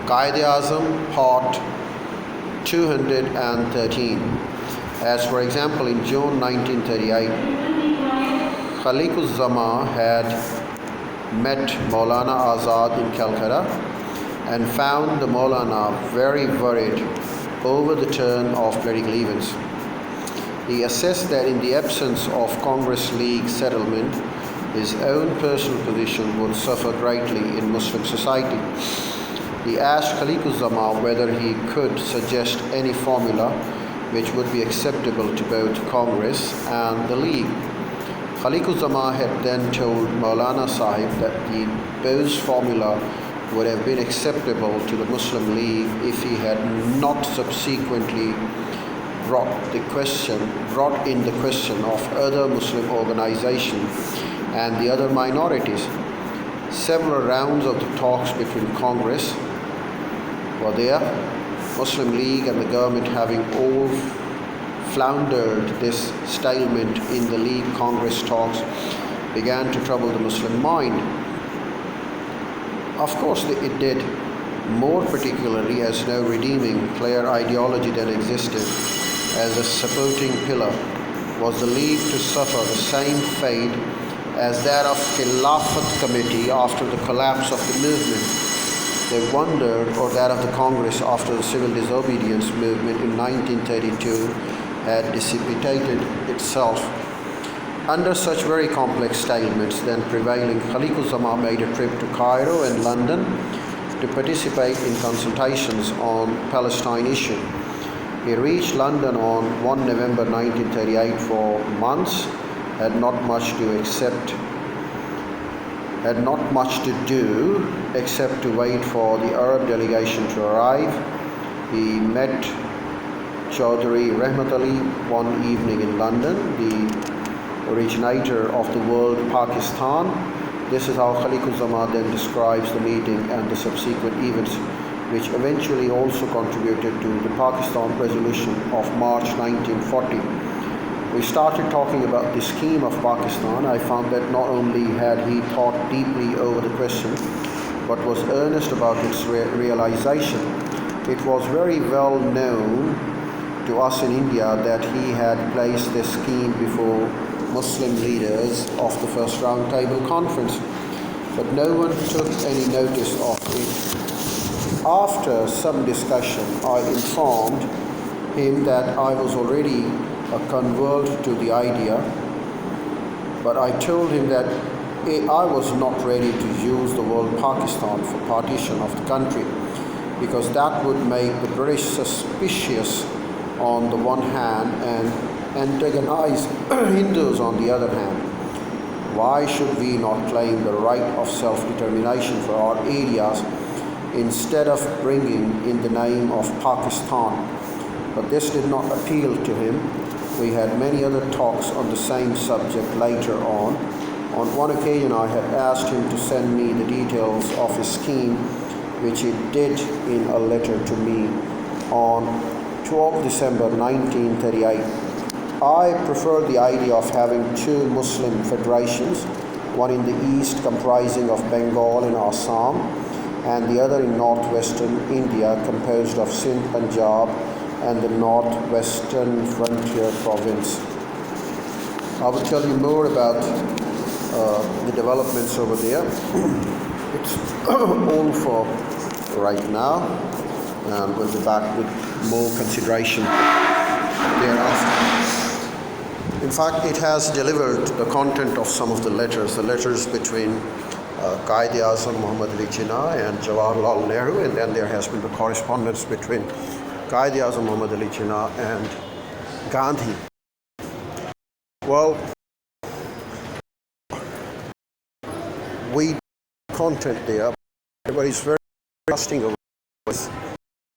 Quaid Azam, Part 213. As for example, in June 1938, Azam had met Maulana Azad in Calcutta and found the Maulana very worried over the turn of clerical events. He assessed that in the absence of Congress League settlement, his own personal position would suffer greatly in Muslim society. He asked Azam whether he could suggest any formula which would be acceptable to both Congress and the League. Azam had then told Maulana Sahib that the Bose formula would have been acceptable to the Muslim League if he had not subsequently brought in the question of other Muslim organizations and the other minorities. Several rounds of the talks between Congress were there. Muslim League and the government having all floundered, this stalemate in the League Congress talks began to trouble the Muslim mind. Of course it did, more particularly as no redeeming, clear ideology then existed as a supporting pillar. Was the League to suffer the same fate as that of Khilafat Committee after the collapse of the movement? They wondered, or that of the Congress after the civil disobedience movement in 1932 had dissipated itself. Under such very complex stalemates then prevailing, Azam made a trip to Cairo and London to participate in consultations on Palestine issue. He reached London on 1 November 1938 for months, had not much to do except to wait for the Arab delegation to arrive. He met Chaudhry Rahmat Ali one evening in London, the originator of the word Pakistan. This is how Azam then describes the meeting and the subsequent events, which eventually also contributed to the Pakistan resolution of March 1940. We started talking about the scheme of Pakistan. I found that not only had he thought deeply over the question, but was earnest about its realization. It was very well known to us in India that he had placed this scheme before Muslim leaders of the first round table conference, but no one took any notice of it. After some discussion, I informed him that I was already a convert to the idea, but I told him that I was not ready to use the word Pakistan for partition of the country, because that would make the British suspicious on the one hand and antagonize Hindus on the other hand. Why should we not claim the right of self-determination for our areas instead of bringing in the name of Pakistan? But this did not appeal to him. We had many other talks on the same subject later on. On one occasion I had asked him to send me the details of his scheme, which he did in a letter to me on 12 December 1938. I prefer the idea of having two Muslim federations, one in the east comprising of Bengal and Assam, and the other in northwestern India composed of Sindh, Punjab, and the northwestern frontier province. I will tell you more about the developments over there. It's all for right now, and we'll be back with more consideration thereafter. In fact, it has delivered the content of some of the letters between Quaid Azam, Muhammad Ali Jinnah and Jawaharlal Nehru, and then there has been the correspondence between Quaid Azam, Muhammad Ali Jinnah and Gandhi. Well, we content there, but it's very interesting with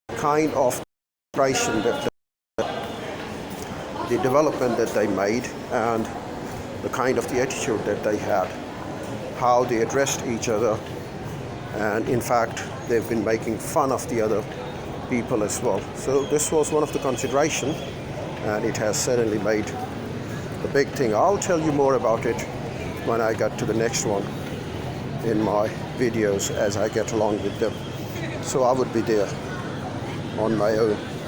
the kind of creation that the development that they made and the kind of the attitude that they had, how they addressed each other, and in fact they've been making fun of the other people as well. So this was one of the considerations, and it has certainly made a big thing. I'll tell you more about it when I get to the next one in my videos as I get along with them. So I would be there on my own.